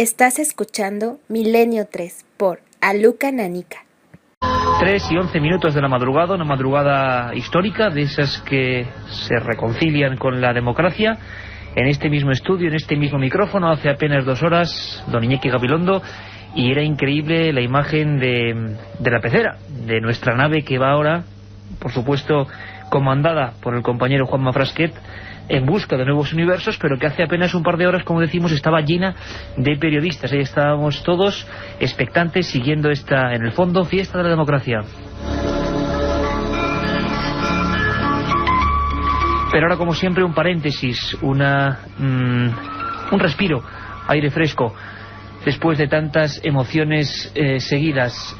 Estás escuchando Milenio 3 por Aluka Nanica. 3 y 11 minutos de la madrugada, una madrugada histórica, de esas que se reconcilian con la democracia. En este mismo estudio, en este mismo micrófono, hace apenas 2 horas, don Iñaki Gabilondo, y era increíble la imagen de la pecera, de nuestra nave que va ahora, por supuesto, comandada por el compañero Juanma Frasquet, en busca de nuevos universos, pero que hace apenas un par de horas, como decimos, estaba llena de periodistas. Ahí estábamos todos expectantes, siguiendo esta, en el fondo, fiesta de la democracia. Pero ahora, como siempre, un paréntesis, un respiro, aire fresco. Después de tantas emociones seguidas,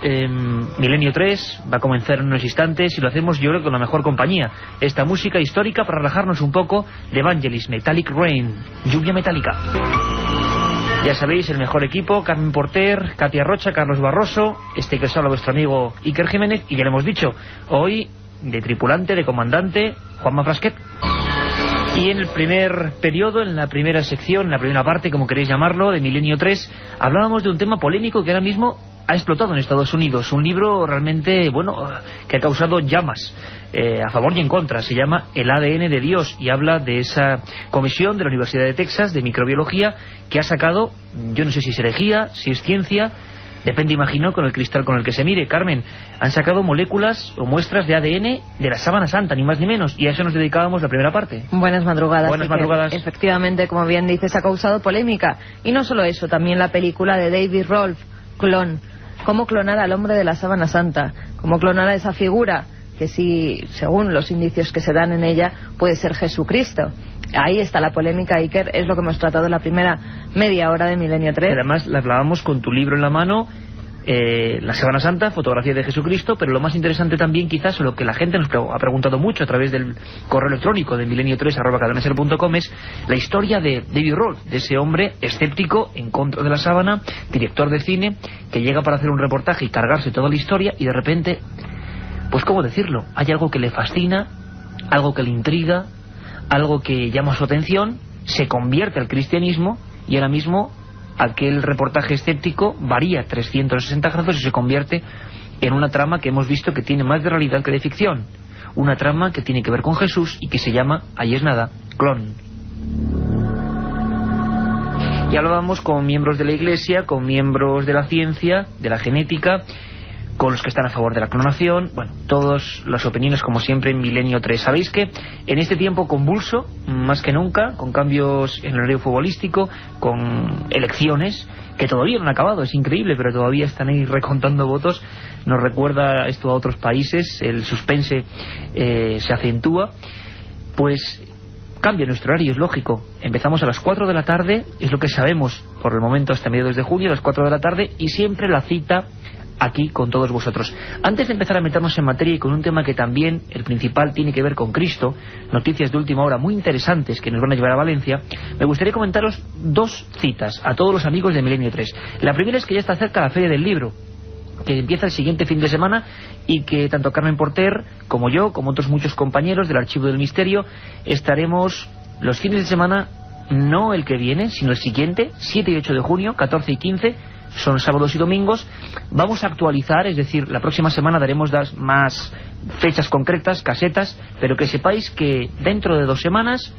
Milenio 3 va a comenzar en unos instantes y lo hacemos, yo creo, con la mejor compañía. Esta música histórica para relajarnos un poco de Vangelis, Metallic Rain, lluvia metálica. Ya sabéis, el mejor equipo: Carmen Porter, Katia Rocha, Carlos Barroso, este que os habla vuestro amigo Iker Jiménez, y ya lo hemos dicho, hoy de tripulante, de comandante, Juanma Frasquet. Y en el primer periodo, en la primera sección, en la primera parte, como queréis llamarlo, de Milenio 3, hablábamos de un tema polémico que ahora mismo ha explotado en Estados Unidos. Un libro realmente, bueno, que ha causado llamas a favor y en contra. Se llama El ADN de Dios y habla de esa comisión de la Universidad de Texas de microbiología que ha sacado, yo no sé si es herejía, si es ciencia, depende, imagino, con el cristal con el que se mire. Carmen, han sacado moléculas o muestras de ADN de la sábana santa, ni más ni menos, y a eso nos dedicábamos la primera parte. Buenas madrugadas. Buenas madrugadas. Efectivamente, como bien dices, ha causado polémica. Y no solo eso, también la película de David Rolf, Clon. Cómo clonar al hombre de la sábana santa. Cómo clonar a esa figura que sí, según los indicios que se dan en ella, puede ser Jesucristo. Ahí está la polémica, Iker, es lo que hemos tratado en la primera media hora de Milenio 3. Además, la hablábamos con tu libro en la mano, la Sábana Santa, fotografía de Jesucristo, pero lo más interesante también, quizás, o lo que la gente nos ha preguntado mucho a través del correo electrónico de milenio3@cadenaser.com, es la historia de David Rolf, de ese hombre escéptico en contra de la sábana, director de cine, que llega para hacer un reportaje y cargarse toda la historia, y de repente, pues cómo decirlo, hay algo que le fascina, algo que le intriga, algo que llama su atención, se convierte al cristianismo, y ahora mismo aquel reportaje escéptico varía 360 grados y se convierte en una trama que hemos visto que tiene más de realidad que de ficción. Una trama que tiene que ver con Jesús y que se llama, ahí es nada, Clon. Y hablábamos con miembros de la Iglesia, con miembros de la ciencia, de la genética, con los que están a favor de la clonación, bueno, todas las opiniones, como siempre, en Milenio 3. Sabéis que en este tiempo convulso, más que nunca, con cambios en el horario futbolístico, con elecciones que todavía no han acabado, es increíble, pero todavía están ahí recontando votos, nos recuerda esto a otros países, el suspense se acentúa, pues cambia nuestro horario, es lógico. Empezamos a las 4 de la tarde, es lo que sabemos por el momento hasta mediados de junio, a las 4 de la tarde, y siempre la cita aquí con todos vosotros. Antes de empezar a meternos en materia y con un tema que también, el principal, tiene que ver con Cristo, noticias de última hora muy interesantes que nos van a llevar a Valencia, me gustaría comentaros 2 citas a todos los amigos de Milenio 3. La primera es que ya está cerca la Feria del Libro, que empieza el siguiente fin de semana y que tanto Carmen Porter como yo, como otros muchos compañeros del Archivo del Misterio, estaremos los fines de semana, no el que viene, sino el siguiente, 7 y 8 de junio, 14 y 15, son sábados y domingos. Vamos a actualizar, es decir, la próxima semana daremos más fechas concretas, casetas, pero que sepáis que dentro de 2 semanas,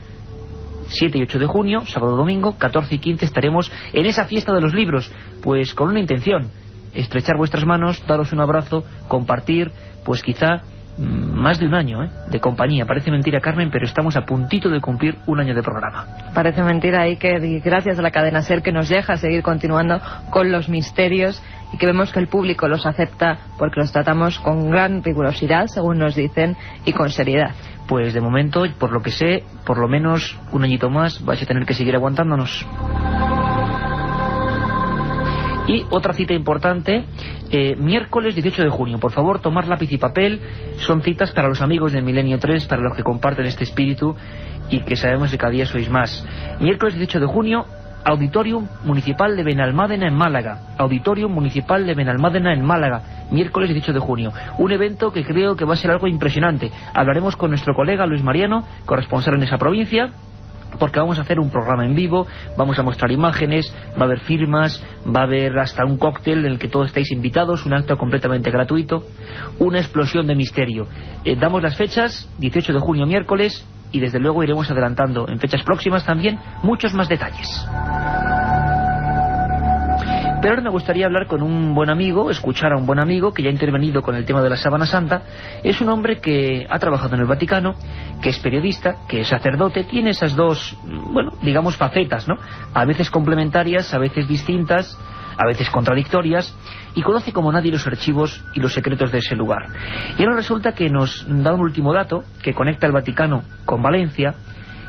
7 y 8 de junio, sábado, domingo, 14 y 15, estaremos en esa fiesta de los libros, pues con una intención: estrechar vuestras manos, daros un abrazo, compartir, pues quizá más de un año de compañía. Parece mentira, Carmen, pero estamos a puntito de cumplir un año de programa. Parece mentira, Iker, y gracias a la cadena SER que nos deja seguir continuando con los misterios y que vemos que el público los acepta porque los tratamos con gran rigurosidad, según nos dicen, y con seriedad. Pues de momento, por lo que sé, por lo menos un añito más vais a tener que seguir aguantándonos. Y otra cita importante, miércoles 18 de junio. Por favor, tomar lápiz y papel. Son citas para los amigos de Milenio 3, para los que comparten este espíritu y que sabemos que cada día sois más. Miércoles 18 de junio, Auditorium Municipal de Benalmádena en Málaga. Auditorium Municipal de Benalmádena en Málaga, miércoles 18 de junio. Un evento que creo que va a ser algo impresionante. Hablaremos con nuestro colega Luis Mariano, corresponsal en esa provincia, porque vamos a hacer un programa en vivo, vamos a mostrar imágenes, va a haber firmas, va a haber hasta un cóctel en el que todos estáis invitados, un acto completamente gratuito, una explosión de misterio. Damos las fechas, 18 de junio, miércoles, y desde luego iremos adelantando en fechas próximas también muchos más detalles. Pero ahora me gustaría hablar con un buen amigo, escuchar a un buen amigo que ya ha intervenido con el tema de la Sábana Santa. Es un hombre que ha trabajado en el Vaticano, que es periodista, que es sacerdote, tiene esas dos, bueno, digamos facetas, ¿no? A veces complementarias, a veces distintas, a veces contradictorias, y conoce como nadie los archivos y los secretos de ese lugar. Y ahora resulta que nos da un último dato que conecta el Vaticano con Valencia,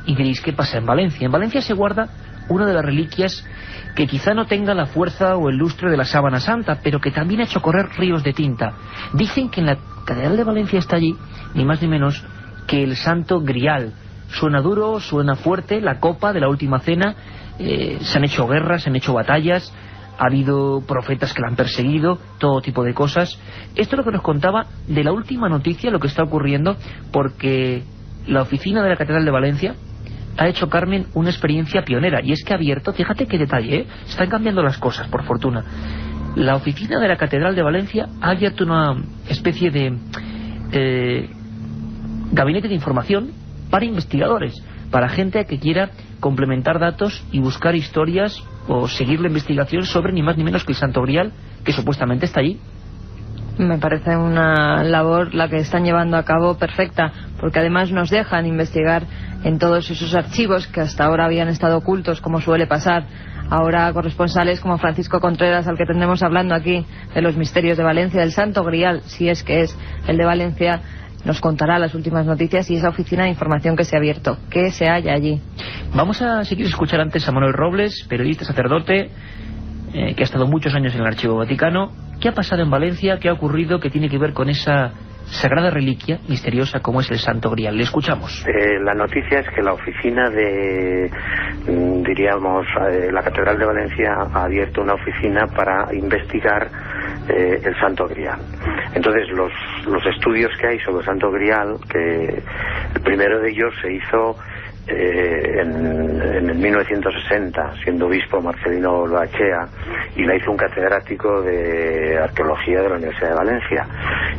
y diréis, ¿qué pasa en Valencia? En Valencia se guarda una de las reliquias que quizá no tenga la fuerza o el lustre de la Sábana Santa, pero que también ha hecho correr ríos de tinta. Dicen que en la Catedral de Valencia está allí, ni más ni menos, que el Santo Grial. Suena duro, suena fuerte, la copa de la Última Cena, se han hecho guerras, se han hecho batallas, ha habido profetas que la han perseguido, todo tipo de cosas. Esto es lo que nos contaba de la última noticia, lo que está ocurriendo, porque la oficina de la Catedral de Valencia ha hecho, Carmen, una experiencia pionera, y es que ha abierto, fíjate qué detalle, están cambiando las cosas, por fortuna. La oficina de la Catedral de Valencia ha abierto una especie de gabinete de información para investigadores, para gente que quiera complementar datos y buscar historias o seguir la investigación sobre ni más ni menos que el Santo Grial, que supuestamente está allí. Me parece una labor la que están llevando a cabo perfecta, porque además nos dejan investigar en todos esos archivos que hasta ahora habían estado ocultos, como suele pasar. Ahora corresponsales como Francisco Contreras, al que tendremos hablando aquí de los misterios de Valencia, del Santo Grial, si es que es el de Valencia, nos contará las últimas noticias y esa oficina de información que se ha abierto. ¿Qué se halla allí? Vamos a, si quieres, escuchar antes a Manuel Robles, periodista, sacerdote, que ha estado muchos años en el Archivo Vaticano. ¿Qué ha pasado en Valencia? ¿Qué ha ocurrido? ¿Qué tiene que ver con esa sagrada reliquia misteriosa como es el Santo Grial? Le escuchamos. La noticia es que la oficina de, diríamos, la Catedral de Valencia ha abierto una oficina para investigar el Santo Grial. Entonces los estudios que hay sobre el Santo Grial, que el primero de ellos se hizo en el 1960, siendo obispo Marcelino Loachea, y la hizo un catedrático de arqueología de la Universidad de Valencia.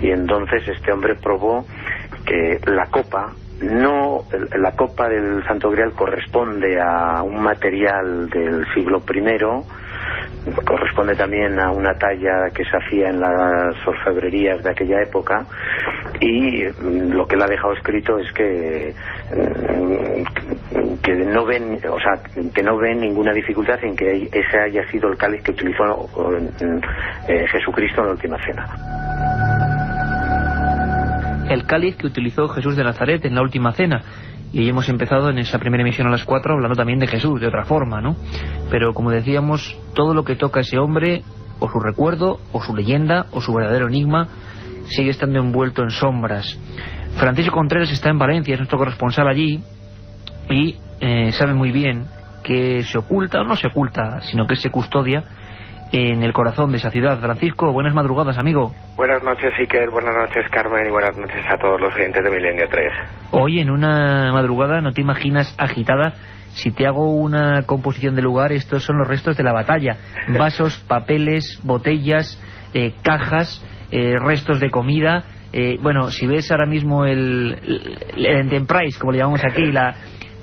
Y entonces este hombre probó que la copa del Santo Grial corresponde a un material del siglo I, corresponde también a una talla que se hacía en las orfebrerías de aquella época, y lo que él ha dejado escrito es que no ven ninguna dificultad en que ese haya sido el cáliz que utilizó Jesucristo en la Última Cena. El cáliz que utilizó Jesús de Nazaret en la Última Cena. Y hoy hemos empezado en esa primera emisión a las 4 hablando también de Jesús, de otra forma, ¿no? Pero como decíamos, todo lo que toca a ese hombre, o su recuerdo, o su leyenda, o su verdadero enigma, sigue estando envuelto en sombras. Francisco Contreras está en Valencia, es nuestro corresponsal allí, y sabe muy bien que se oculta, o no se oculta, sino que se custodia en el corazón de esa ciudad. Francisco, buenas madrugadas, amigo. Buenas noches, Iker, buenas noches, Carmen, y buenas noches a todos los oyentes de Milenio 3. Hoy, en una madrugada, no te imaginas agitada. Si te hago una composición de lugar, estos son los restos de la batalla. Vasos, papeles, botellas, cajas, restos de comida. Bueno, si ves ahora mismo el Enterprise, como le llamamos aquí,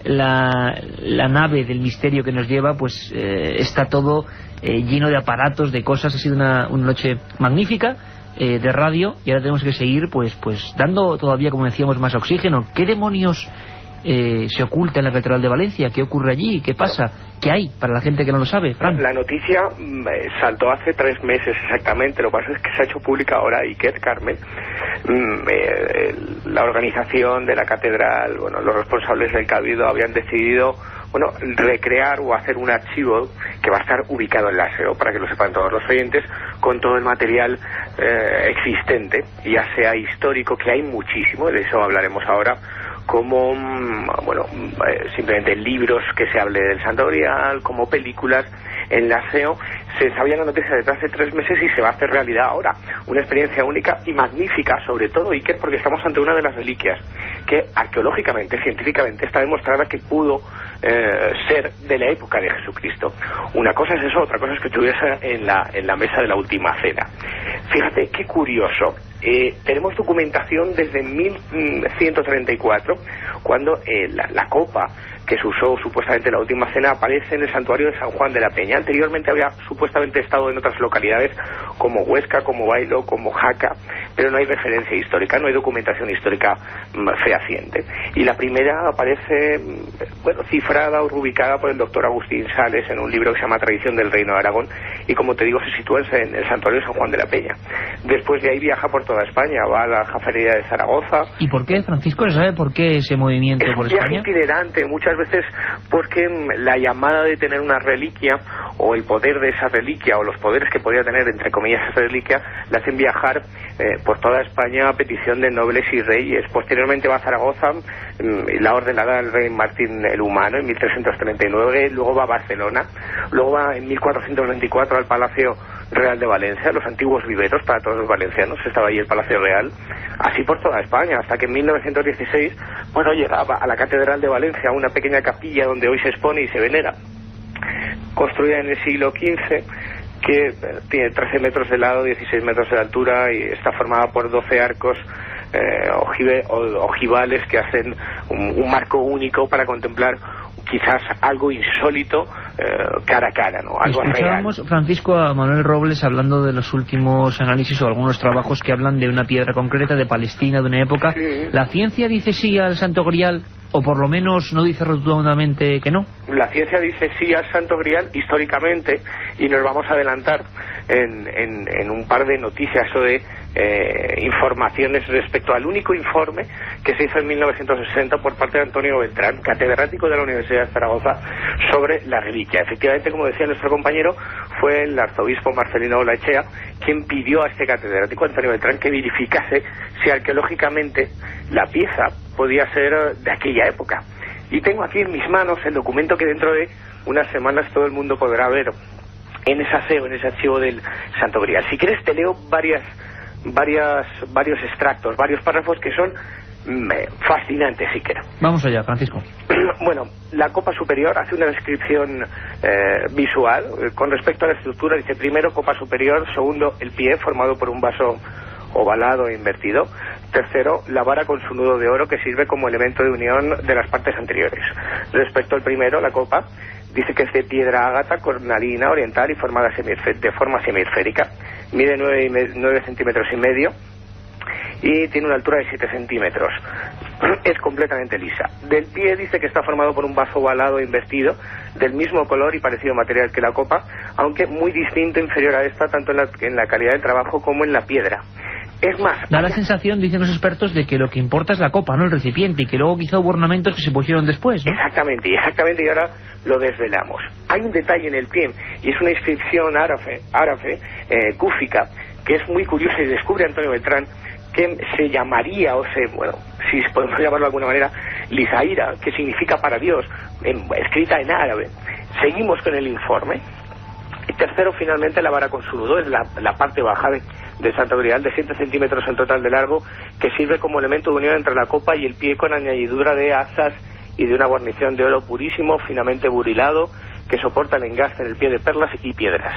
la nave del misterio que nos lleva, pues está todo lleno de aparatos, de cosas. Ha sido una noche magnífica de radio, y ahora tenemos que seguir pues dando todavía, como decíamos, más oxígeno. ¿Qué demonios se oculta en la Catedral de Valencia? ¿Qué ocurre allí? ¿Qué pasa? ¿Qué hay para la gente que no lo sabe, Fran? La noticia saltó hace 3 meses exactamente. Lo que pasa es que se ha hecho pública ahora, Iker, Carmen. La organización de la catedral, bueno, los responsables del cabildo habían decidido, bueno, recrear o hacer un archivo que va a estar ubicado en la SEO, para que lo sepan todos los oyentes, con todo el material existente, ya sea histórico, que hay muchísimo, de eso hablaremos ahora, como simplemente libros que se hable del Santo Grial, como películas. En la SEO Se sabía la noticia desde hace 3 meses y se va a hacer realidad ahora. Una experiencia única y magnífica, sobre todo, Iker, porque estamos ante una de las reliquias que arqueológicamente, científicamente, está demostrada que pudo ser de la época de Jesucristo. Una cosa es eso, otra cosa es que estuviese en la mesa de la última cena. Fíjate qué curioso. Tenemos documentación desde 1134, cuando la copa que se usó supuestamente en la última cena aparece en el santuario de San Juan de la Peña. Anteriormente había supuestamente estado en otras localidades como Huesca, como Bailo, como Jaca, pero no hay referencia histórica, no hay documentación histórica fehaciente. Y la primera aparece, cifrada o rubicada por el doctor Agustín Sales en un libro que se llama Tradición del Reino de Aragón, y como te digo, se sitúa en el santuario de San Juan de la Peña. Después de ahí viaja por toda España, va a la Jafería de Zaragoza. ¿Y por qué, Francisco? ¿Se sabe por qué ese movimiento por España? Es un viaje itinerante, muchas veces porque la llamada de tener una reliquia, o el poder de esa reliquia, o los poderes que podía tener, entre comillas, esa reliquia, le hacen viajar por toda España a petición de nobles y reyes. Posteriormente va a Zaragoza, la orden la da el rey Martín el Humano en 1339, luego va a Barcelona, luego va en 1424 al Palacio Real de Valencia, los antiguos viveros para todos los valencianos, estaba ahí el Palacio Real, así por toda España, hasta que en 1916, llegaba a la Catedral de Valencia, una pequeña capilla donde hoy se expone y se venera, construida en el siglo XV, que tiene 13 metros de lado, 16 metros de altura, y está formada por 12 arcos ojivales que hacen un marco único para contemplar quizás algo insólito cara a cara, ¿no? Algo Escuchábamos, real. Francisco, a Manuel Robles hablando de los últimos análisis o algunos trabajos que hablan de una piedra concreta de Palestina, de una época. Sí. ¿La ciencia dice sí al Santo Grial, o por lo menos no dice rotundamente que no? La ciencia dice sí al Santo Grial históricamente, y nos vamos a adelantar en un par de noticias o de informaciones respecto al único informe que se hizo en 1960 por parte de Antonio Beltrán, catedrático de la Universidad de Zaragoza, sobre la reliquia. Efectivamente, como decía nuestro compañero, fue el arzobispo Marcelino Olaechea quien pidió a este catedrático, Antonio Beltrán, que verificase si arqueológicamente la pieza podía ser de aquella época. Y tengo aquí en mis manos el documento que dentro de unas semanas todo el mundo podrá ver en ese aseo, en ese archivo del Santo Grial. Si quieres te leo varios extractos, varios párrafos que son fascinantes, si quiero. Vamos allá, Francisco. Bueno, la copa superior hace una descripción visual con respecto a la estructura. Dice: primero, copa superior; segundo, el pie formado por un vaso ovalado e invertido; tercero, la vara con su nudo de oro que sirve como elemento de unión de las partes anteriores. Respecto al primero, la copa, dice que es de piedra ágata cornalina oriental y formada de forma semiesférica, mide 9 centímetros y medio y tiene una altura de 7 centímetros. Es completamente lisa. Del pie dice que está formado por un vaso ovalado e invertido, del mismo color y parecido material que la copa, aunque muy distinto, inferior a esta, tanto en la calidad del trabajo como en la piedra. Es más, da la sensación, dicen los expertos, de que lo que importa es la copa, no el recipiente, y que luego quizá hubo ornamentos que se pusieron después, ¿no? Exactamente, y ahora lo desvelamos. Hay un detalle en el pie, y es una inscripción árabe, cúfica, que es muy curiosa, y descubre Antonio Beltrán que se llamaría, si podemos llamarlo de alguna manera, Lizaira, que significa para Dios, escrita en árabe. Seguimos con el informe. Y tercero, finalmente, la vara con su nudo, es la parte baja del Santo Grial, de 7 centímetros en total de largo, que sirve como elemento de unión entre la copa y el pie, con añadidura de asas y de una guarnición de oro purísimo, finamente burilado, que soporta el engaste en el pie de perlas y piedras.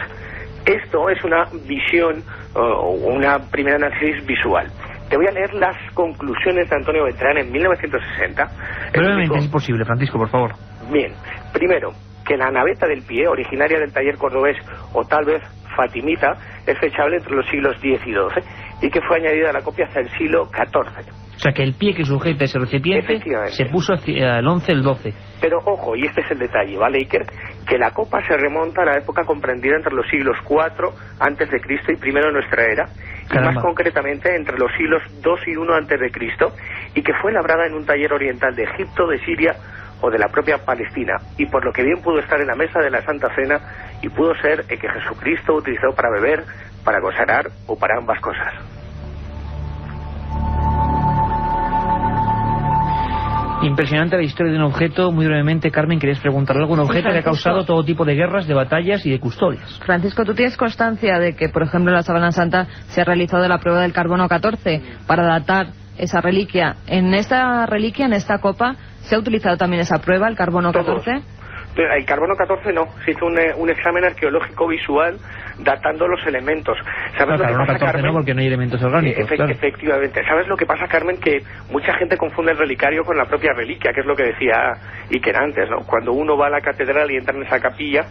Esto es una visión, una primera análisis visual. Te voy a leer las conclusiones de Antonio Beltrán en 1960. Brevemente, si es posible, Francisco, por favor. Bien, primero, que la naveta del pie, originaria del taller cordobés o tal vez fatimita, es fechable entre los siglos X y XII y que fue añadida a la copia hasta el siglo XIV. O sea, que el pie que sujeta ese recipiente se puso el 11, el 12. Pero ojo, y este es el detalle, ¿vale, Iker? Que la copa se remonta a la época comprendida entre los siglos IV antes de Cristo y primero de nuestra era, y más concretamente entre los siglos II y I antes de Cristo, y que fue labrada en un taller oriental de Egipto, de Siria o de la propia Palestina, y por lo que bien pudo estar en la mesa de la Santa Cena, y pudo ser el que Jesucristo utilizó para beber, para consagrar o para ambas cosas. Impresionante la historia de un objeto. Muy brevemente, Carmen, ¿querías preguntar algo? Un objeto que ha causado todo tipo de guerras, de batallas y de custodias. Francisco, ¿tú tienes constancia de que, por ejemplo, en la Sábana Santa se ha realizado la prueba del carbono 14 para datar esa reliquia? En esta reliquia, en esta copa, ¿se ha utilizado también esa prueba, el carbono 14? El carbono 14 no, se hizo un examen arqueológico visual datando los elementos. ¿Sabes lo que pasa, 14 Carmen? No, porque no hay elementos orgánicos, claro. Efectivamente. ¿Sabes lo que pasa, Carmen? Que mucha gente confunde el relicario con la propia reliquia, que es lo que decía Iker antes, ¿no? Cuando uno va a la catedral y entra en esa capilla,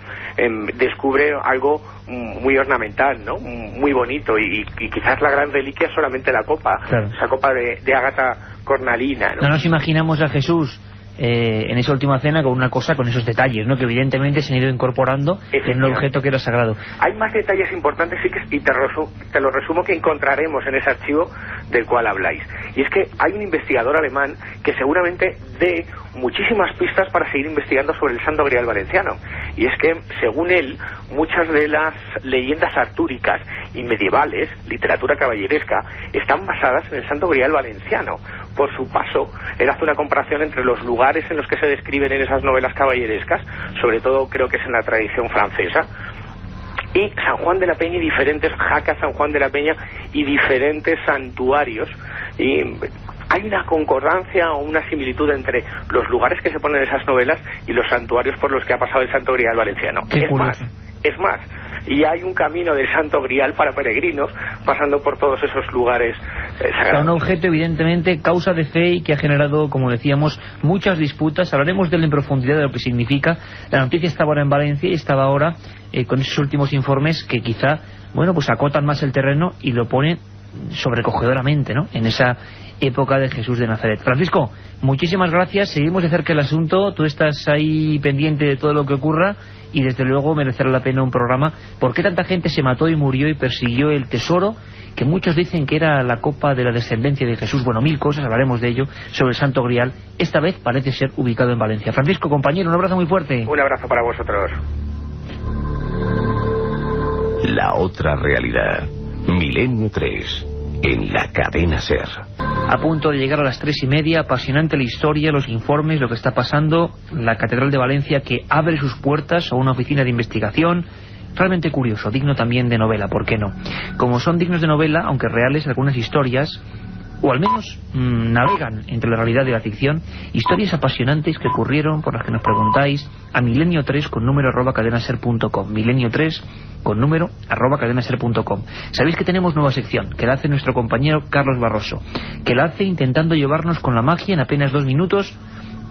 descubre algo muy ornamental, ¿no? Muy bonito, y quizás la gran reliquia es solamente la copa, claro. Esa copa de ágata cornalina, ¿no? No nos imaginamos a Jesús en esa última cena con una cosa, con esos detalles, ¿no? Que evidentemente se han ido incorporando en un objeto que era sagrado. Hay más detalles importantes, sí, y te lo resumo, que encontraremos en ese archivo del cual habláis. Y es que hay un investigador alemán que seguramente dé muchísimas pistas para seguir investigando sobre el Santo Grial valenciano. Y es que, según él, muchas de las leyendas artúricas y medievales, literatura caballeresca, están basadas en el Santo Grial valenciano. Por su paso, él hace una comparación entre los lugares en los que se describen en esas novelas caballerescas, sobre todo creo que es en la tradición francesa, y San Juan de la Peña y diferentes Jaca San Juan de la Peña y diferentes santuarios. Y hay una concordancia o una similitud entre los lugares que se ponen en esas novelas y los santuarios por los que ha pasado el Santo Grial valenciano. Es más, y hay un camino del Santo Grial para peregrinos pasando por todos esos lugares sagrados. Un objeto evidentemente causa de fe y que ha generado, como decíamos, muchas disputas. Hablaremos de él en profundidad, de lo que significa. La noticia estaba ahora en Valencia y estaba ahora con esos últimos informes que quizá, bueno, pues acotan más el terreno y lo ponen sobrecogedoramente, ¿no?, en esa época de Jesús de Nazaret. Francisco, muchísimas gracias. Seguimos de cerca el asunto. Tú estás ahí pendiente de todo lo que ocurra y desde luego merecerá la pena un programa. ¿Por qué tanta gente se mató y murió y persiguió el tesoro que muchos dicen que era la copa de la descendencia de Jesús? Bueno, mil cosas, hablaremos de ello, sobre el Santo Grial. Esta vez parece ser ubicado en Valencia. Francisco, compañero, un abrazo muy fuerte. Un abrazo para vosotros. La otra realidad. Milenio 3, en la cadena SER. A punto de llegar a las 3:30, apasionante la historia, los informes, lo que está pasando. La Catedral de Valencia que abre sus puertas a una oficina de investigación. Realmente curioso, digno también de novela, ¿por qué no? Como son dignos de novela, aunque reales, algunas historias, o al menos navegan entre la realidad y la ficción, historias apasionantes que ocurrieron, por las que nos preguntáis, a milenio3 con número @cadenaser.com, milenio3 con número @cadenaser.com. Sabéis que tenemos nueva sección, que la hace nuestro compañero Carlos Barroso, que la hace intentando llevarnos con la magia en apenas 2 minutos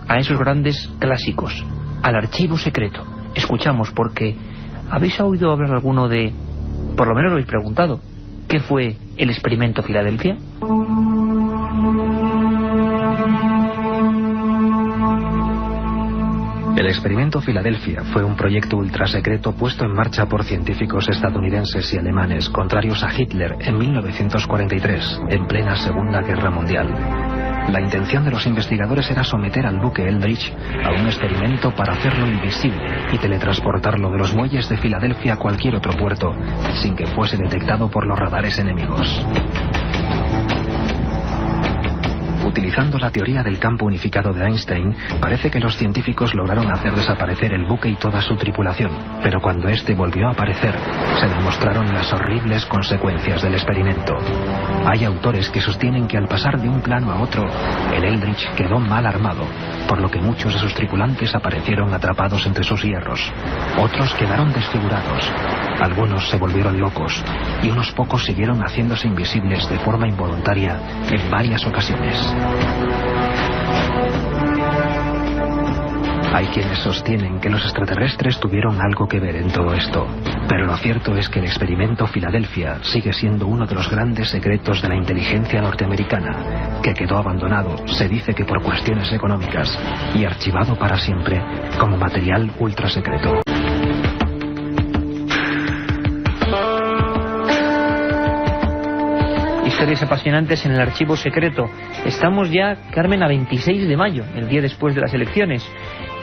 a esos grandes clásicos, al archivo secreto. Escuchamos, porque ¿habéis oído hablar alguno de, por lo menos lo habéis preguntado, qué fue el experimento Filadelfia? El experimento Filadelfia fue un proyecto ultrasecreto puesto en marcha por científicos estadounidenses y alemanes contrarios a Hitler en 1943, en plena Segunda Guerra Mundial. La intención de los investigadores era someter al buque Eldridge a un experimento para hacerlo invisible y teletransportarlo de los muelles de Filadelfia a cualquier otro puerto, sin que fuese detectado por los radares enemigos. Utilizando la teoría del campo unificado de Einstein, parece que los científicos lograron hacer desaparecer el buque y toda su tripulación, pero cuando este volvió a aparecer, se demostraron las horribles consecuencias del experimento. Hay autores que sostienen que al pasar de un plano a otro, el Eldridge quedó mal armado, por lo que muchos de sus tripulantes aparecieron atrapados entre sus hierros. Otros quedaron desfigurados, algunos se volvieron locos, y unos pocos siguieron haciéndose invisibles de forma involuntaria en varias ocasiones. Hay quienes sostienen que los extraterrestres tuvieron algo que ver en todo esto, pero lo cierto es que el experimento Filadelfia sigue siendo uno de los grandes secretos de la inteligencia norteamericana, que quedó abandonado, se dice que por cuestiones económicas, y archivado para siempre como material ultrasecreto. Historias apasionantes en el archivo secreto. Estamos ya, Carmen, a 26 de mayo, el día después de las elecciones.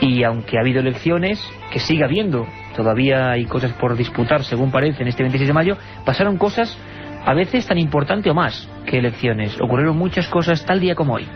Y aunque ha habido elecciones, que sigue habiendo, todavía hay cosas por disputar, según parece, en este 26 de mayo, pasaron cosas a veces tan importantes o más que elecciones. Ocurrieron muchas cosas tal día como hoy.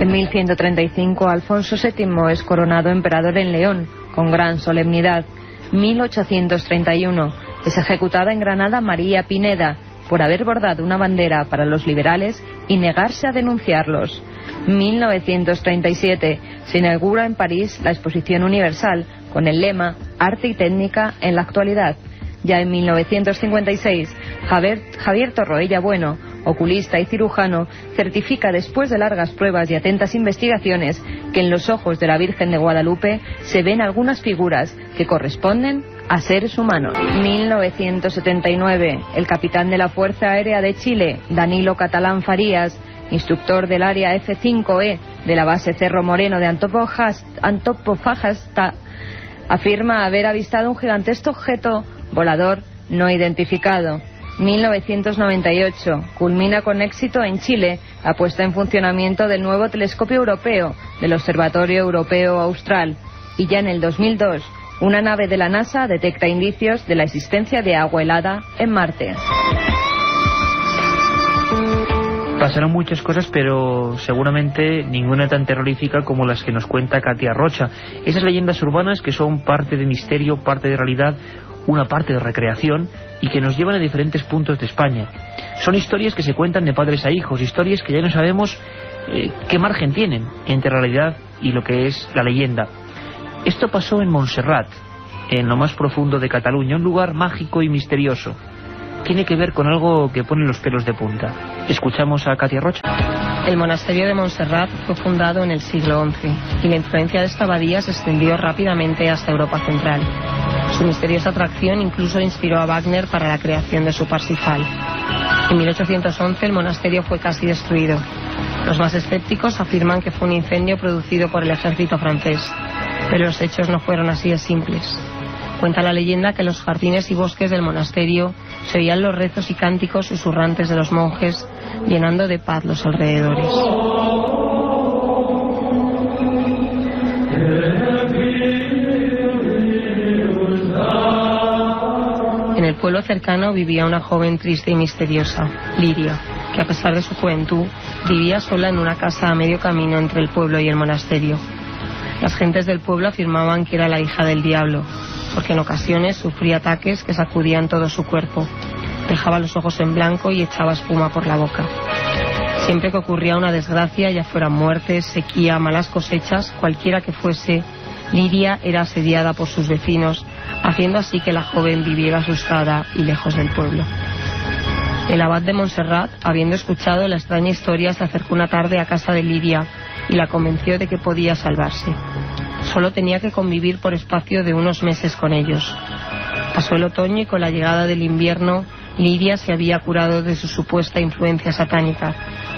En 1135 Alfonso VII es coronado emperador en León, con gran solemnidad. 1831 es ejecutada en Granada María Pineda por haber bordado una bandera para los liberales y negarse a denunciarlos. 1937 se inaugura en París la Exposición Universal con el lema Arte y técnica en la actualidad. Ya en 1956 Javier Torroella Bueno, oculista y cirujano, certifica después de largas pruebas y atentas investigaciones que en los ojos de la Virgen de Guadalupe se ven algunas figuras que corresponden a seres humanos. 1979, el capitán de la Fuerza Aérea de Chile, Danilo Catalán Farías, instructor del área F-5E de la base Cerro Moreno de Antofagasta, afirma haber avistado un gigantesco objeto volador no identificado. 1998 culmina con éxito en Chile la puesta en funcionamiento del nuevo telescopio europeo del Observatorio Europeo Austral, y ya en el 2002 una nave de la NASA detecta indicios de la existencia de agua helada en Marte. Pasaron muchas cosas, pero seguramente ninguna tan terrorífica como las que nos cuenta Katia Rocha. Esas leyendas urbanas que son parte de misterio, parte de realidad, una parte de recreación y que nos llevan a diferentes puntos de España. Son historias que se cuentan de padres a hijos, historias que ya no sabemos qué margen tienen entre realidad y lo que es la leyenda. Esto pasó en Montserrat, en lo más profundo de Cataluña, un lugar mágico y misterioso. Tiene que ver con algo que pone los pelos de punta. Escuchamos a Katia Rocha. El monasterio de Montserrat fue fundado en el siglo XI y la influencia de esta abadía se extendió rápidamente hasta Europa Central. Su misteriosa atracción incluso inspiró a Wagner para la creación de su Parsifal. En 1811 el monasterio fue casi destruido. Los más escépticos afirman que fue un incendio producido por el ejército francés, pero los hechos no fueron así de simples. Cuenta la leyenda que en los jardines y bosques del monasterio se oían los rezos y cánticos susurrantes de los monjes, llenando de paz los alrededores. En el pueblo cercano vivía una joven triste y misteriosa, Liria, que a pesar de su juventud vivía sola en una casa a medio camino entre el pueblo y el monasterio. Las gentes del pueblo afirmaban que era la hija del diablo, porque en ocasiones sufría ataques que sacudían todo su cuerpo, dejaba los ojos en blanco y echaba espuma por la boca. Siempre que ocurría una desgracia, ya fueran muertes, sequía, malas cosechas, cualquiera que fuese, Liria era asediada por sus vecinos, haciendo así que la joven viviera asustada y lejos del pueblo. El abad de Montserrat, habiendo escuchado la extraña historia, se acercó una tarde a casa de Liria y la convenció de que podía salvarse. Solo tenía que convivir por espacio de unos meses con ellos. Pasó el otoño y con la llegada del invierno, Liria se había curado de su supuesta influencia satánica,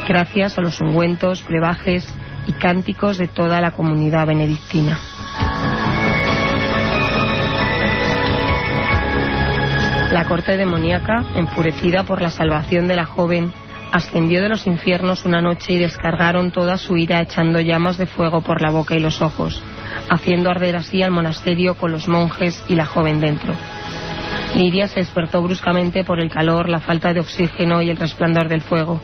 gracias a los ungüentos, brebajes y cánticos de toda la comunidad benedictina. La corte demoníaca, enfurecida por la salvación de la joven, ascendió de los infiernos una noche y descargaron toda su ira echando llamas de fuego por la boca y los ojos, haciendo arder así al monasterio con los monjes y la joven dentro. Liria se despertó bruscamente por el calor, la falta de oxígeno y el resplandor del fuego,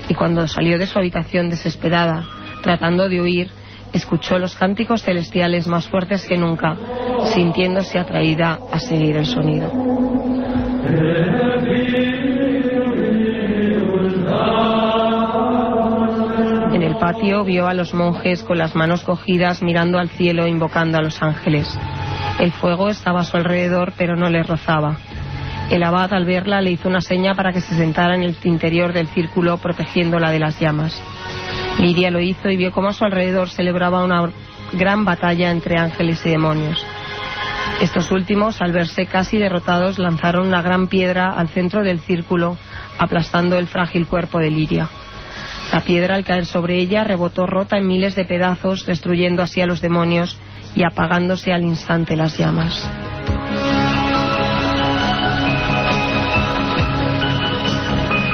y cuando salió de su habitación desesperada, tratando de huir, escuchó los cánticos celestiales más fuertes que nunca, sintiéndose atraída a seguir el sonido. En el patio vio a los monjes con las manos cogidas mirando al cielo e invocando a los ángeles. El fuego estaba a su alrededor pero no le rozaba. El abad al verla le hizo una seña para que se sentara en el interior del círculo protegiéndola de las llamas. Liria lo hizo y vio cómo a su alrededor celebraba una gran batalla entre ángeles y demonios. Estos últimos, al verse casi derrotados, lanzaron una gran piedra al centro del círculo, aplastando el frágil cuerpo de Liria. La piedra, al caer sobre ella, rebotó rota en miles de pedazos, destruyendo así a los demonios y apagándose al instante las llamas.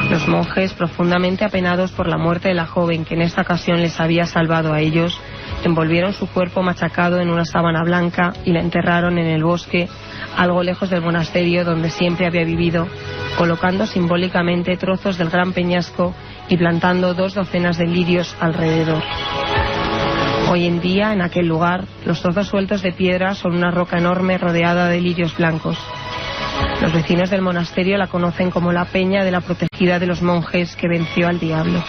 Los monjes, profundamente apenados por la muerte de la joven que en esta ocasión les había salvado a ellos, envolvieron su cuerpo machacado en una sábana blanca y la enterraron en el bosque, algo lejos del monasterio donde siempre había vivido, colocando simbólicamente trozos del gran peñasco y plantando 2 docenas de lirios alrededor. Hoy en día, en aquel lugar, los trozos sueltos de piedra son una roca enorme rodeada de lirios blancos. Los vecinos del monasterio la conocen como la peña de la protegida de los monjes que venció al diablo.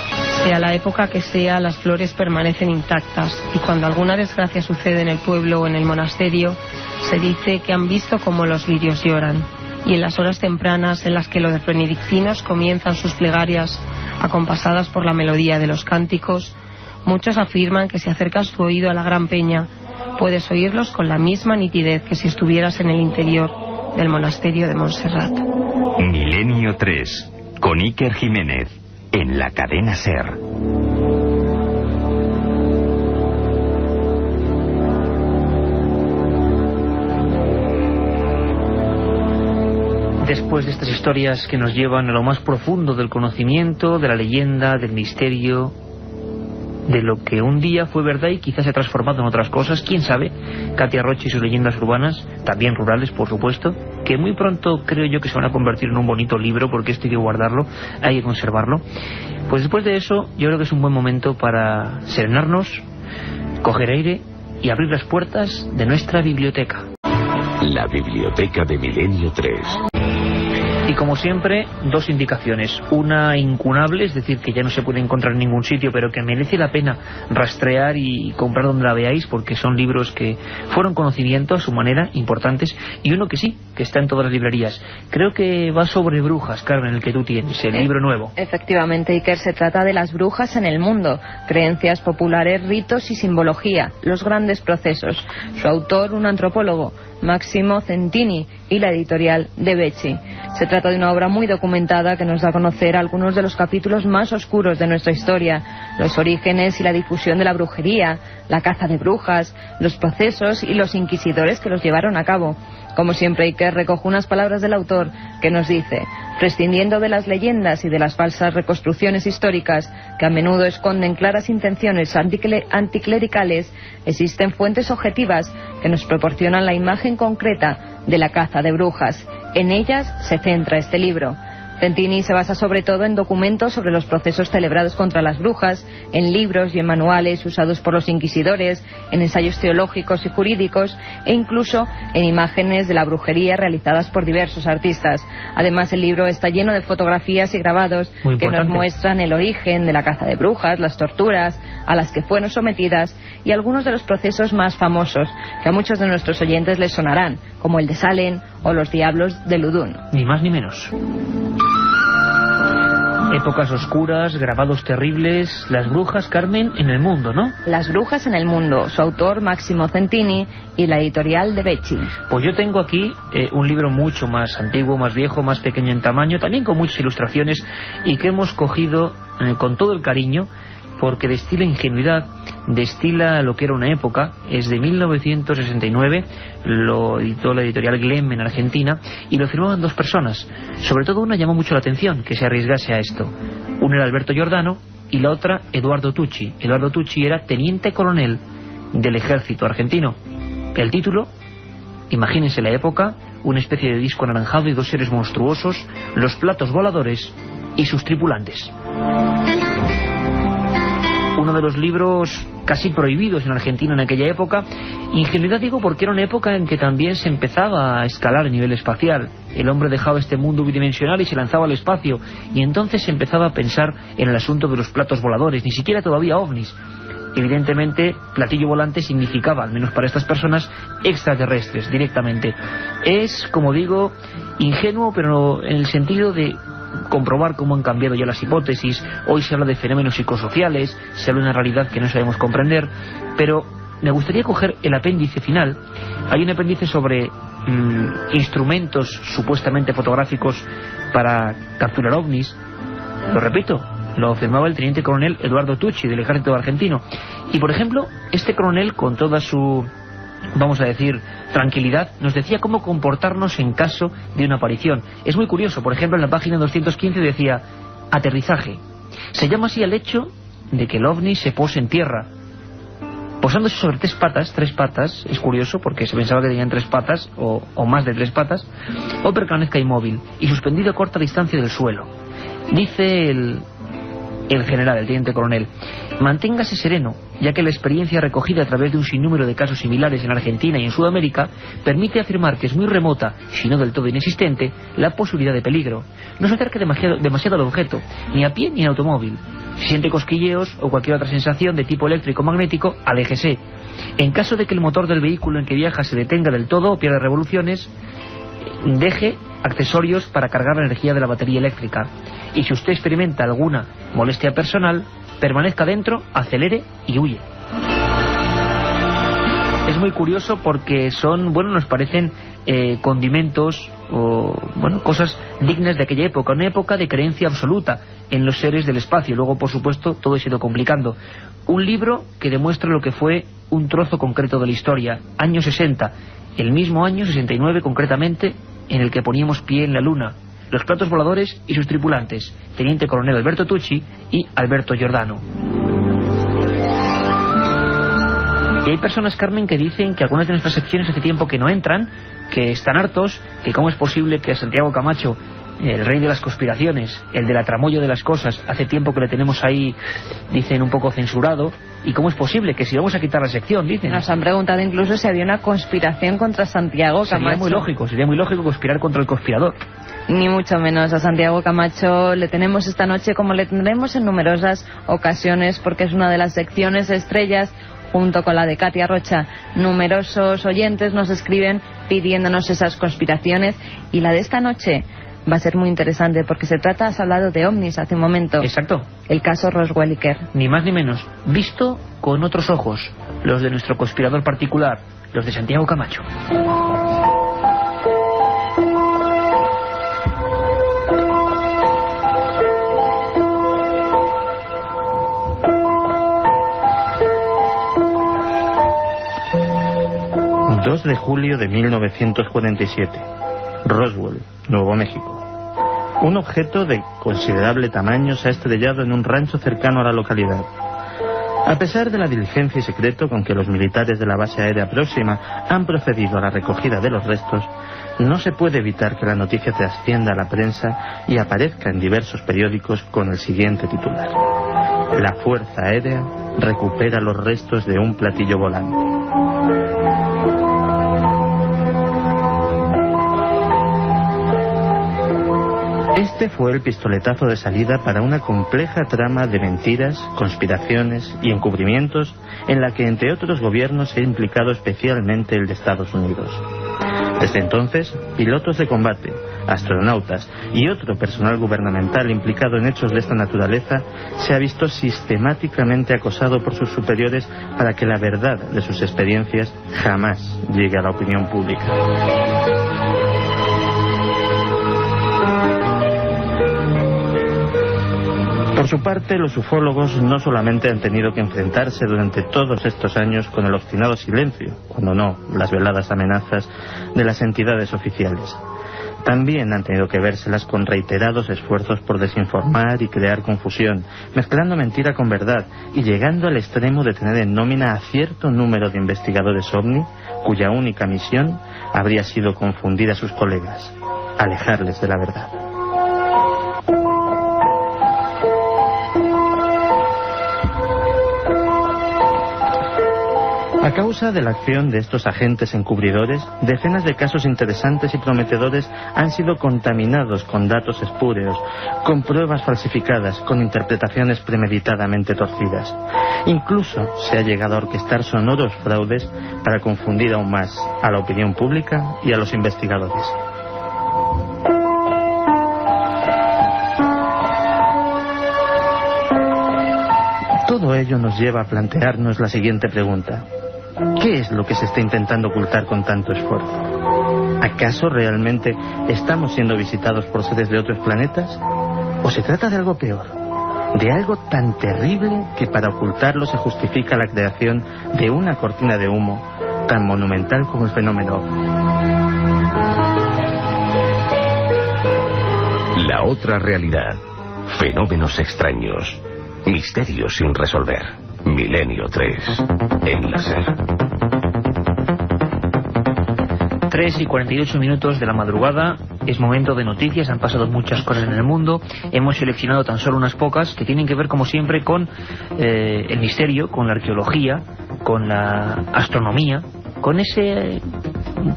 Sea la época que sea, las flores permanecen intactas, y cuando alguna desgracia sucede en el pueblo o en el monasterio, se dice que han visto cómo los lirios lloran. Y en las horas tempranas en las que los benedictinos comienzan sus plegarias, acompasadas por la melodía de los cánticos, muchos afirman que si acercas tu oído a la gran peña, puedes oírlos con la misma nitidez que si estuvieras en el interior del monasterio de Montserrat. Milenio 3, con Iker Jiménez, en la cadena SER. Después de estas historias que nos llevan a lo más profundo del conocimiento, de la leyenda, del misterio, de lo que un día fue verdad y quizás se ha transformado en otras cosas, quién sabe, Katia Roche y sus leyendas urbanas, también rurales por supuesto, que muy pronto creo yo que se van a convertir en un bonito libro, porque esto hay que guardarlo, hay que conservarlo. Pues después de eso yo creo que es un buen momento para serenarnos, coger aire y abrir las puertas de nuestra biblioteca. La biblioteca de Milenio 3. Y como siempre, dos indicaciones. Una incunable, es decir, que ya no se puede encontrar en ningún sitio, pero que merece la pena rastrear y comprar donde la veáis, porque son libros que fueron conocimiento a su manera, importantes. Y uno que sí, que está en todas las librerías. Creo que va sobre brujas, Carmen, el que tú tienes, el libro nuevo. Efectivamente, Iker, se trata de las brujas en el mundo. Creencias populares, ritos y simbología. Los grandes procesos. Su autor, un antropólogo, Massimo Centini, y la editorial De Becci. Se trata de una obra muy documentada que nos da a conocer algunos de los capítulos más oscuros de nuestra historia, los orígenes y la difusión de la brujería, la caza de brujas, los procesos y los inquisidores que los llevaron a cabo. Como siempre, Iker, recoge unas palabras del autor que nos dice: prescindiendo de las leyendas y de las falsas reconstrucciones históricas que a menudo esconden claras intenciones anticlericales, existen fuentes objetivas que nos proporcionan la imagen concreta de la caza de brujas. En ellas se centra este libro. Centini se basa sobre todo en documentos sobre los procesos celebrados contra las brujas, en libros y en manuales usados por los inquisidores, en ensayos teológicos y jurídicos e incluso en imágenes de la brujería realizadas por diversos artistas. Además, el libro está lleno de fotografías y grabados que nos muestran el origen de la caza de brujas, las torturas a las que fueron sometidas y algunos de los procesos más famosos que a muchos de nuestros oyentes les sonarán, como el de Salem o los diablos de Ludun. Ni más ni menos. Épocas oscuras, grabados terribles, las brujas, Carmen, en el mundo, ¿no? Las brujas en el mundo, su autor Massimo Centini y la editorial De Becci. Pues yo tengo aquí un libro mucho más antiguo, más viejo, más pequeño en tamaño, también con muchas ilustraciones y que hemos cogido con todo el cariño, porque destila ingenuidad, destila lo que era una época. Es de 1969, lo editó la editorial Glemm en Argentina y lo firmaban dos personas. Sobre todo una llamó mucho la atención que se arriesgase a esto. Uno era Alberto Giordano y la otra Eduardo Tucci. Eduardo Tucci era teniente coronel del ejército argentino. El título, imagínense la época, una especie de disco anaranjado y dos seres monstruosos, los platos voladores y sus tripulantes. Uno de los libros casi prohibidos en Argentina en aquella época. Ingenuidad digo porque era una época en que también se empezaba a escalar a nivel espacial. El hombre dejaba este mundo bidimensional y se lanzaba al espacio, y entonces se empezaba a pensar en el asunto de los platos voladores, ni siquiera todavía ovnis. Evidentemente, platillo volante significaba, al menos para estas personas, extraterrestres directamente. Es, como digo, ingenuo, pero en el sentido de comprobar cómo han cambiado ya las hipótesis. Hoy se habla de fenómenos psicosociales, se habla de una realidad que no sabemos comprender, pero me gustaría coger el apéndice final. Hay un apéndice sobre instrumentos supuestamente fotográficos para capturar ovnis. Lo repito, lo firmaba el teniente coronel Eduardo Tucci del ejército argentino. Y por ejemplo, este coronel, con toda su, vamos a decir, tranquilidad, nos decía cómo comportarnos en caso de una aparición. Es muy curioso. Por ejemplo, en la página 215 decía: aterrizaje. Se llama así al hecho de que el ovni se pose en tierra, posándose sobre tres patas, es curioso porque se pensaba que tenían tres patas o más de tres patas, o permanezca inmóvil y suspendido a corta distancia del suelo. Dice el general, el teniente coronel: manténgase sereno, ya que la experiencia recogida a través de un sinnúmero de casos similares en Argentina y en Sudamérica permite afirmar que es muy remota, si no del todo inexistente, la posibilidad de peligro. No se acerque demasiado al objeto, ni a pie ni en automóvil. Si siente cosquilleos o cualquier otra sensación de tipo eléctrico o magnético, aléjese. En caso de que el motor del vehículo en que viaja se detenga del todo o pierda revoluciones, deje accesorios para cargar la energía de la batería eléctrica. Y si usted experimenta alguna molestia personal, permanezca dentro, acelere y huye. Es muy curioso porque son, bueno, nos parecen condimentos o, bueno, cosas dignas de aquella época, una época de creencia absoluta en los seres del espacio. Luego, por supuesto, todo se ha ido complicando. Un libro que demuestra lo que fue un trozo concreto de la historia, años 60, el mismo año 69 concretamente, en el que poníamos pie en la luna, los platos voladores y sus tripulantes, teniente coronel Alberto Tucci y Alberto Giordano. Y hay personas, Carmen, que dicen que algunas de nuestras secciones hace tiempo que no entran, que están hartos, que cómo es posible que a Santiago Camacho, el rey de las conspiraciones, el de la tramoya de las cosas, hace tiempo que le tenemos ahí, dicen, un poco censurado, y cómo es posible que si vamos a quitar la sección, dicen. Nos han preguntado incluso si había una conspiración contra Santiago Camacho. Sería muy lógico conspirar contra el conspirador. Ni mucho menos. A Santiago Camacho le tenemos esta noche, como le tendremos en numerosas ocasiones, porque es una de las secciones estrellas, junto con la de Katia Rocha. Numerosos oyentes nos escriben pidiéndonos esas conspiraciones, y la de esta noche va a ser muy interesante porque se trata, has hablado de ovnis hace un momento. Exacto. El caso Roswell-Iker. Ni más ni menos, visto con otros ojos, los de nuestro conspirador particular, los de Santiago Camacho. De julio de 1947, Roswell, Nuevo México. Un objeto de considerable tamaño se ha estrellado en un rancho cercano a la localidad. A pesar de la diligencia y secreto con que los militares de la base aérea próxima han procedido a la recogida de los restos, no se puede evitar que la noticia trascienda a la prensa y aparezca en diversos periódicos con el siguiente titular: La Fuerza Aérea recupera los restos de un platillo volante. Este fue el pistoletazo de salida para una compleja trama de mentiras, conspiraciones y encubrimientos en la que, entre otros gobiernos, se ha implicado especialmente el de Estados Unidos. Desde entonces, pilotos de combate, astronautas y otro personal gubernamental implicado en hechos de esta naturaleza se ha visto sistemáticamente acosado por sus superiores para que la verdad de sus experiencias jamás llegue a la opinión pública. Por su parte, los ufólogos no solamente han tenido que enfrentarse durante todos estos años con el obstinado silencio, cuando no las veladas amenazas de las entidades oficiales. También han tenido que vérselas con reiterados esfuerzos por desinformar y crear confusión, mezclando mentira con verdad y llegando al extremo de tener en nómina a cierto número de investigadores ovni, cuya única misión habría sido confundir a sus colegas, alejarles de la verdad. A causa de la acción de estos agentes encubridores, decenas de casos interesantes y prometedores han sido contaminados con datos espúreos, con pruebas falsificadas, con interpretaciones premeditadamente torcidas. Incluso se ha llegado a orquestar sonoros fraudes para confundir aún más a la opinión pública y a los investigadores. Todo ello nos lleva a plantearnos la siguiente pregunta: ¿qué es lo que se está intentando ocultar con tanto esfuerzo? ¿Acaso realmente estamos siendo visitados por seres de otros planetas? ¿O se trata de algo peor? De algo tan terrible que para ocultarlo se justifica la creación de una cortina de humo tan monumental como el fenómeno. La otra realidad. Fenómenos extraños. Misterios sin resolver. Milenio 3. En la SER. 3:48 de la madrugada, es momento de noticias, han pasado muchas cosas en el mundo, hemos seleccionado tan solo unas pocas que tienen que ver como siempre con el misterio, con la arqueología, con la astronomía, con ese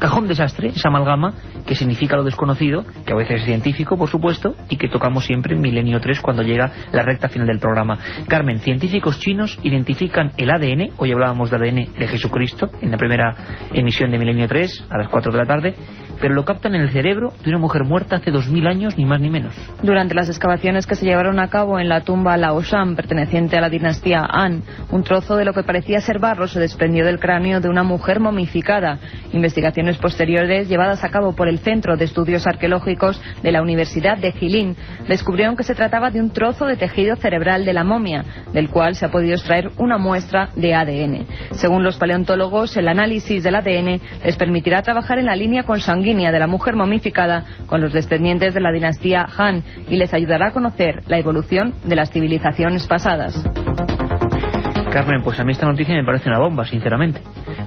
cajón desastre, esa amalgama que significa lo desconocido, que a veces es científico, por supuesto, y que tocamos siempre en Milenio 3 cuando llega la recta final del programa. Carmen, científicos chinos identifican el ADN, hoy hablábamos de ADN de Jesucristo, en la primera emisión de Milenio 3, a las 4 de la tarde, pero lo captan en el cerebro de una mujer muerta hace 2000 años, ni más ni menos. Durante las excavaciones que se llevaron a cabo en la tumba Laoshan, perteneciente a la dinastía Han, un trozo de lo que parecía ser barro se desprendió del cráneo de una mujer momificada. Investigaciones posteriores llevadas a cabo por el Centro de Estudios Arqueológicos de la Universidad de Jilin descubrieron que se trataba de un trozo de tejido cerebral de la momia, del cual se ha podido extraer una muestra de ADN. Según los paleontólogos, el análisis del ADN les permitirá trabajar en la línea consanguínea de la mujer momificada con los descendientes de la dinastía Han y les ayudará a conocer la evolución de las civilizaciones pasadas. Carmen, pues a mí esta noticia me parece una bomba, sinceramente.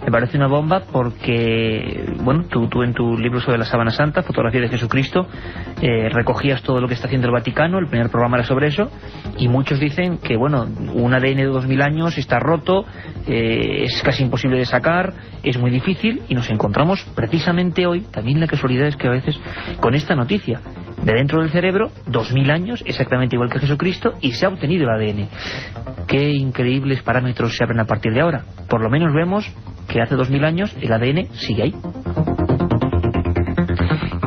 Me parece una bomba porque, bueno, tú en tu libro sobre la Sábana Santa, Fotografía de Jesucristo, recogías todo lo que está haciendo el Vaticano, el primer programa era sobre eso, y muchos dicen que, bueno, un ADN de 2000 años está roto, es casi imposible de sacar, es muy difícil, y nos encontramos precisamente hoy, también la casualidad es que a veces, con esta noticia, de dentro del cerebro, 2000 años, exactamente igual que Jesucristo, y se ha obtenido el ADN. Qué increíbles parámetros se abren a partir de ahora. Por lo menos vemos que hace 2000 años el ADN sigue ahí.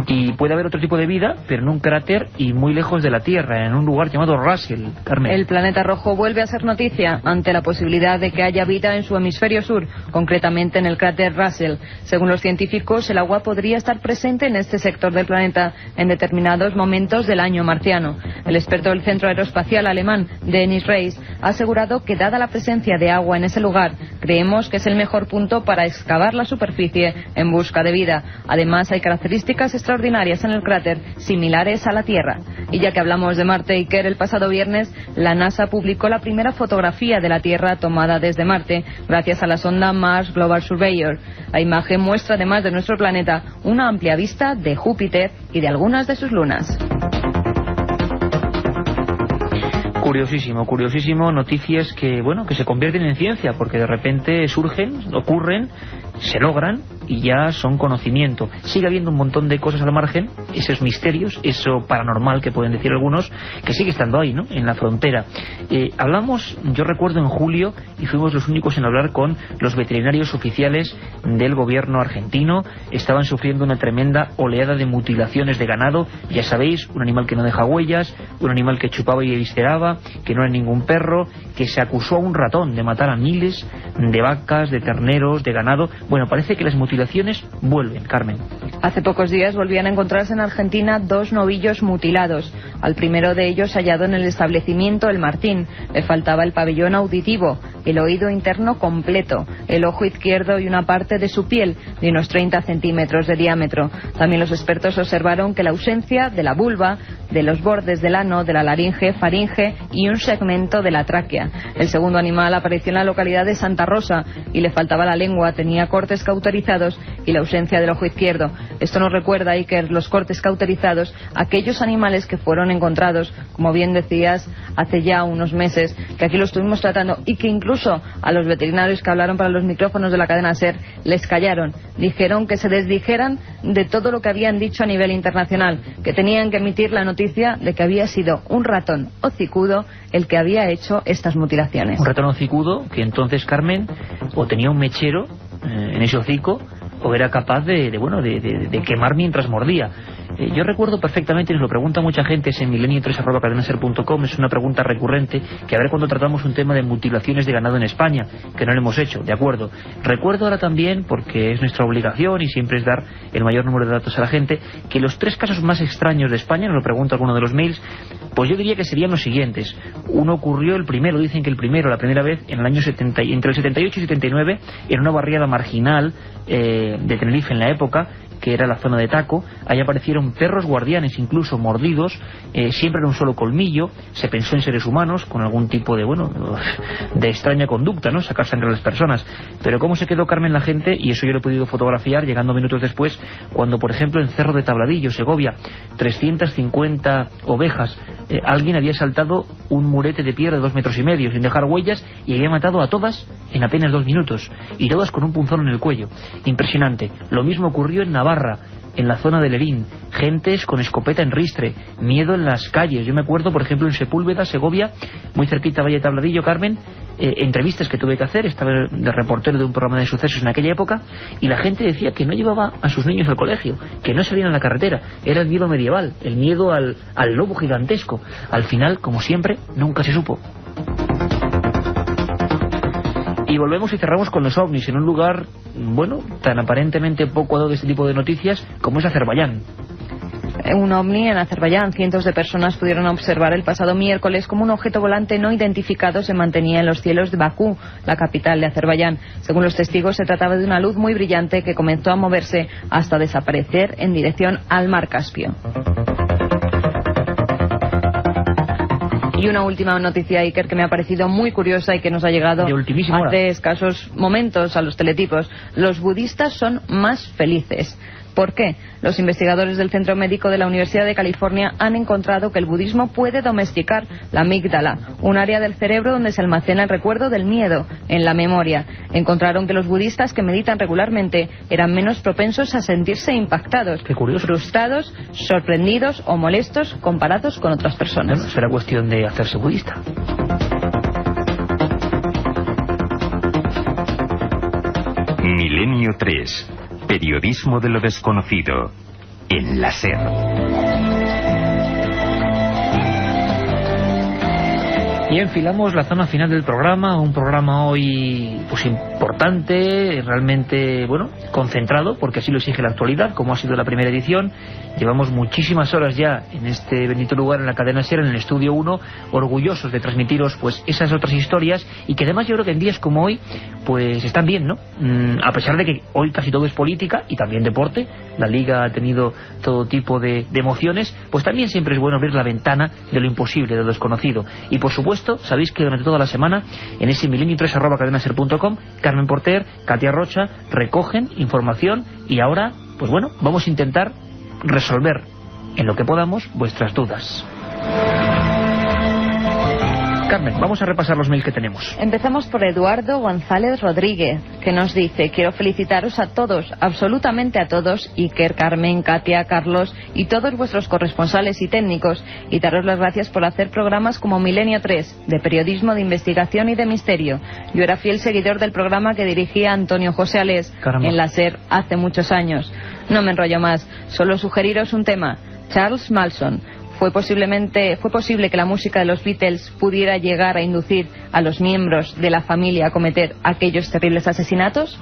Y puede haber otro tipo de vida, pero en un cráter y muy lejos de la Tierra, en un lugar llamado Russell, Carmen. El planeta rojo vuelve a ser noticia ante la posibilidad de que haya vida en su hemisferio sur, concretamente en el cráter Russell. Según los científicos, el agua podría estar presente en este sector del planeta en determinados momentos del año marciano. El experto del Centro Aeroespacial alemán, Dennis Reis, ha asegurado que dada la presencia de agua en ese lugar, creemos que es el mejor punto para excavar la superficie en busca de vida. Además, hay características extraordinarias en el cráter similares a la Tierra. Y ya que hablamos de Marte, Iker, el pasado viernes la NASA publicó la primera fotografía de la Tierra tomada desde Marte gracias a la sonda Mars Global Surveyor. La imagen muestra, además de nuestro planeta, una amplia vista de Júpiter y de algunas de sus lunas. Curiosísimo, curiosísimo, noticias que, bueno, que se convierten en ciencia, porque de repente surgen, ocurren, se logran y ya son conocimiento. Sigue habiendo un montón de cosas al margen, esos misterios, eso paranormal que pueden decir algunos, que sigue estando ahí, ¿no?, en la frontera. Hablamos, yo recuerdo en julio, y fuimos los únicos en hablar con los veterinarios oficiales del gobierno argentino. Estaban sufriendo una tremenda oleada de mutilaciones de ganado, ya sabéis, un animal que no deja huellas, un animal que chupaba y evisceraba, que no era ningún perro, que se acusó a un ratón de matar a miles de vacas, de terneros, de ganado. Bueno, parece que las mutilaciones vuelven, Carmen. Hace pocos días volvían a encontrarse en Argentina 2 novillos mutilados. Al primero de ellos hallado en el establecimiento El Martín. Le faltaba el pabellón auditivo, el oído interno completo, el ojo izquierdo y una parte de su piel de unos 30 centímetros de diámetro. También los expertos observaron que la ausencia de la vulva, de los bordes del ano, de la laringe, faringe y un segmento de la tráquea. El segundo animal apareció en la localidad de Santa Rosa y le faltaba la lengua, tenía cortes cauterizados y la ausencia del ojo izquierdo. Esto nos recuerda, Iker, los cortes cauterizados, aquellos animales que fueron encontrados, como bien decías, hace ya unos meses, que aquí lo estuvimos tratando y que incluso a los veterinarios que hablaron para los micrófonos de la cadena SER les callaron. Dijeron que se desdijeran de todo lo que habían dicho a nivel internacional, que tenían que emitir la noticia de que había sido un ratón hocicudo el que había hecho estas mutilaciones. Un ratón hocicudo que entonces, Carmen, o tenía un mechero en ese hocico, o era capaz de quemar mientras mordía. Yo recuerdo perfectamente, nos lo pregunta mucha gente, es en milenio3@cadenaser.com, es una pregunta recurrente, que a ver cuando tratamos un tema de mutilaciones de ganado en España, que no lo hemos hecho, de acuerdo. Recuerdo ahora también, porque es nuestra obligación y siempre es dar el mayor número de datos a la gente, que los 3 casos más extraños de España, nos lo pregunta alguno de los mails, Pues yo diría que serían los siguientes. Uno ocurrió, la primera vez, en el año entre el 78 y 79, en una barriada marginal de Tenerife en la época, que era la zona de Taco. Ahí aparecieron perros guardianes, incluso mordidos, siempre en un solo colmillo. Se pensó en seres humanos con algún tipo de extraña conducta, ¿no? Sacar sangre a las personas. Pero cómo se quedó, Carmen, la gente, y eso yo lo he podido fotografiar llegando minutos después, cuando por ejemplo en Cerro de Tabladillo, Segovia, 350 ovejas, alguien había saltado un murete de piedra de 2,5 metros sin dejar huellas, y había matado a todas en apenas 2 minutos, y todas con un punzón en el cuello. Impresionante. Lo mismo ocurrió en Navarra, en la zona de Lerín, gentes con escopeta en ristre, miedo en las calles. Yo me acuerdo, por ejemplo, en Sepúlveda, Segovia, muy cerquita Valle de Tabladillo, Carmen, entrevistas que tuve que hacer, estaba de reportero de un programa de sucesos en aquella época, y la gente decía que no llevaba a sus niños al colegio, que no salían a la carretera. Era el miedo medieval, el miedo al lobo gigantesco. Al final, como siempre, nunca se supo. Y volvemos y cerramos con los ovnis, en un lugar, tan aparentemente poco dado de este tipo de noticias como es Azerbaiyán. Un ovni en Azerbaiyán. Cientos de personas pudieron observar el pasado miércoles como un objeto volante no identificado se mantenía en los cielos de Bakú, la capital de Azerbaiyán. Según los testigos, se trataba de una luz muy brillante que comenzó a moverse hasta desaparecer en dirección al mar Caspio. Y una última noticia, Iker, que me ha parecido muy curiosa y que nos ha llegado hace escasos momentos a los teletipos. Los budistas son más felices. ¿Por qué? Los investigadores del Centro Médico de la Universidad de California han encontrado que el budismo puede domesticar la amígdala, un área del cerebro donde se almacena el recuerdo del miedo, en la memoria. Encontraron que los budistas que meditan regularmente eran menos propensos a sentirse impactados, frustrados, sorprendidos o molestos comparados con otras personas. Bueno, será cuestión de hacerse budista. Milenio 3. Periodismo de lo desconocido. En la SER. Y enfilamos la zona final del programa, un programa hoy importante, realmente concentrado, porque así lo exige la actualidad, como ha sido la primera edición. Llevamos muchísimas horas ya en este bendito lugar, en la cadena SER, en el Estudio 1, orgullosos de transmitiros esas otras historias, y que además yo creo que en días como hoy están bien, ¿no? A pesar de que hoy casi todo es política y también deporte, la Liga ha tenido todo tipo de emociones, pues también siempre es bueno abrir la ventana de lo imposible, de lo desconocido. Y por supuesto, sabéis que durante toda la semana en ese milenio3@cadenaser.com, Carmen Porter, Katia Rocha recogen información, y ahora vamos a intentar resolver en lo que podamos vuestras dudas. Carmen, vamos a repasar los mails que tenemos. Empezamos por Eduardo González Rodríguez, que nos dice: quiero felicitaros a todos, absolutamente a todos, Iker, Carmen, Katia, Carlos y todos vuestros corresponsales y técnicos, y daros las gracias por hacer programas como Milenio 3, de periodismo, de investigación y de misterio. Yo era fiel seguidor del programa que dirigía Antonio José Alés en la SER hace muchos años. No me enrollo más, solo sugeriros un tema: Charles Manson. ¿Fue posible que la música de los Beatles pudiera llegar a inducir a los miembros de la familia a cometer aquellos terribles asesinatos?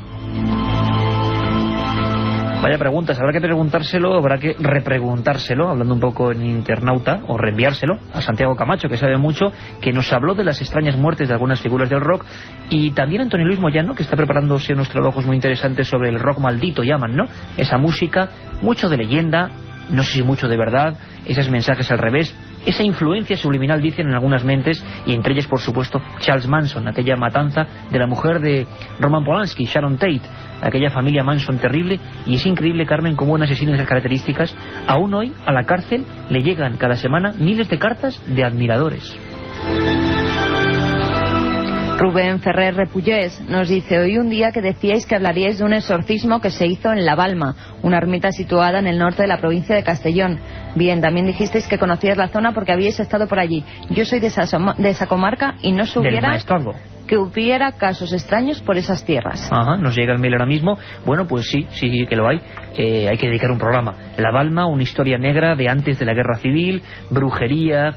Vaya preguntas, habrá que preguntárselo, habrá que repreguntárselo, hablando un poco en internauta, o reenviárselo a Santiago Camacho, que sabe mucho, que nos habló de las extrañas muertes de algunas figuras del rock, y también Antonio Luis Moyano, que está preparándose unos trabajos muy interesantes sobre el rock maldito, llaman, ¿no? Esa música, mucho de leyenda, no sé si mucho de verdad, esos mensajes al revés, esa influencia subliminal, dicen en algunas mentes, y entre ellas, por supuesto, Charles Manson, aquella matanza de la mujer de Roman Polanski, Sharon Tate, aquella familia Manson terrible. Y es increíble, Carmen, cómo un asesino de esas características, aún hoy a la cárcel le llegan cada semana miles de cartas de admiradores. Rubén Ferrer Repullés nos dice: hoy un día que decíais que hablaríais de un exorcismo que se hizo en La Balma, una ermita situada en el norte de la provincia de Castellón. Bien, también dijisteis que conocíais la zona porque habíais estado por allí. Yo soy de esa comarca y no supiera que hubiera casos extraños por esas tierras. Ajá, nos llega el mail ahora mismo. Bueno, pues sí que lo hay. Hay que dedicar un programa. La Balma, una historia negra de antes de la guerra civil, brujería,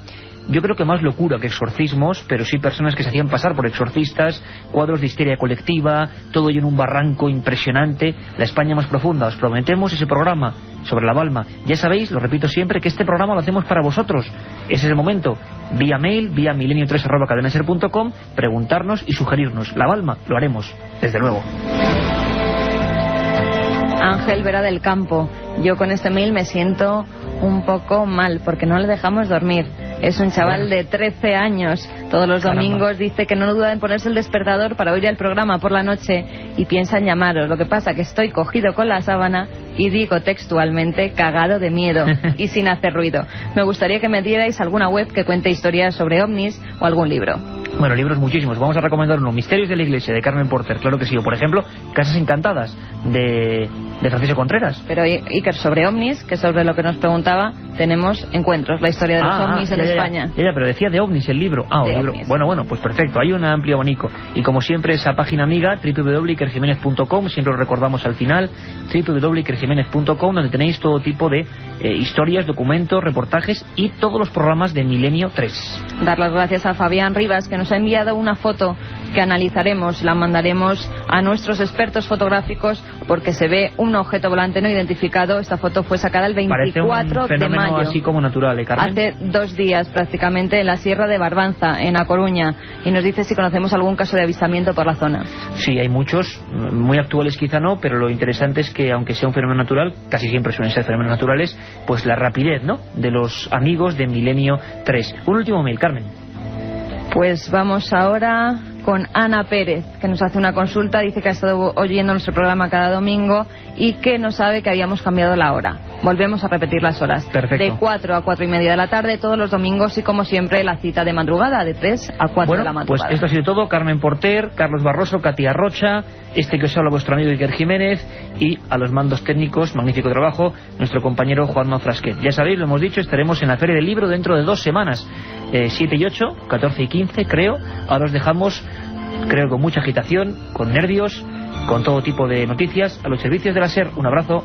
yo creo que más locura que exorcismos, pero sí personas que se hacían pasar por exorcistas, cuadros de histeria colectiva, todo ello en un barranco impresionante, la España más profunda. Os prometemos ese programa sobre La Balma. Ya sabéis, lo repito siempre, que este programa lo hacemos para vosotros. Ese es el momento. Vía mail, vía milenio3@cadenaser.com, preguntarnos y sugerirnos. La Balma, lo haremos, desde luego. Ángel Vera del Campo: yo con este mail me siento un poco mal porque no le dejamos dormir. Es un chaval de 13 años. Todos los domingos dice que no duda en ponerse el despertador para oír el programa por la noche y piensa en llamaros. Lo que pasa que estoy cogido con la sábana y digo textualmente cagado de miedo y sin hacer ruido. Me gustaría que me dierais alguna web que cuente historias sobre ovnis o algún libro. Bueno, libros muchísimos. Vamos a recomendar uno: Misterios de la Iglesia, de Carmen Porter, claro que sí. O, por ejemplo, Casas Encantadas, de Francisco Contreras. Pero, Iker, sobre ovnis, que sobre lo que nos preguntaba, tenemos Encuentros, la historia de los ovnis en España. Ya, pero decía de ovnis el libro. El libro. Bueno, pues perfecto. Hay un amplio abanico. Y como siempre, esa página amiga, www.ikerjimenez.com, siempre lo recordamos al final, www.ikerjimenez.com, donde tenéis todo tipo de historias, documentos, reportajes y todos los programas de Milenio 3. Dar las gracias a Fabián Rivas, que nos ha enviado una foto que analizaremos, la mandaremos a nuestros expertos fotográficos porque se ve un objeto volante no identificado. Esta foto fue sacada el 24 de mayo, así como natural, Carmen. Hace 2 días prácticamente, en la Sierra de Barbanza, en A Coruña, y nos dice si conocemos algún caso de avistamiento por la zona. Sí, hay muchos, muy actuales quizá no, pero lo interesante es que aunque sea un fenómeno natural, casi siempre suelen ser fenómenos naturales, pues la rapidez, ¿no?, de los amigos de Milenio 3. Un último mail, Carmen. Pues vamos ahora con Ana Pérez, que nos hace una consulta. Dice que ha estado oyendo nuestro programa cada domingo y que no sabe que habíamos cambiado la hora. Volvemos a repetir las horas. Perfecto. De 4 a 4 y media de la tarde todos los domingos, y como siempre la cita de madrugada de 3 a 4 de la madrugada. Pues esto ha sido todo. Carmen Porter, Carlos Barroso, Katia Rocha, que os habla vuestro amigo Iker Jiménez, y a los mandos técnicos, magnífico trabajo, nuestro compañero Juanma Frasquet. Ya sabéis, lo hemos dicho, estaremos en la Feria del Libro dentro de 2 semanas, 7 y 8, 14 y 15 creo. Ahora os dejamos, creo, con mucha agitación, con nervios, con todo tipo de noticias, a los servicios de la SER. Un abrazo.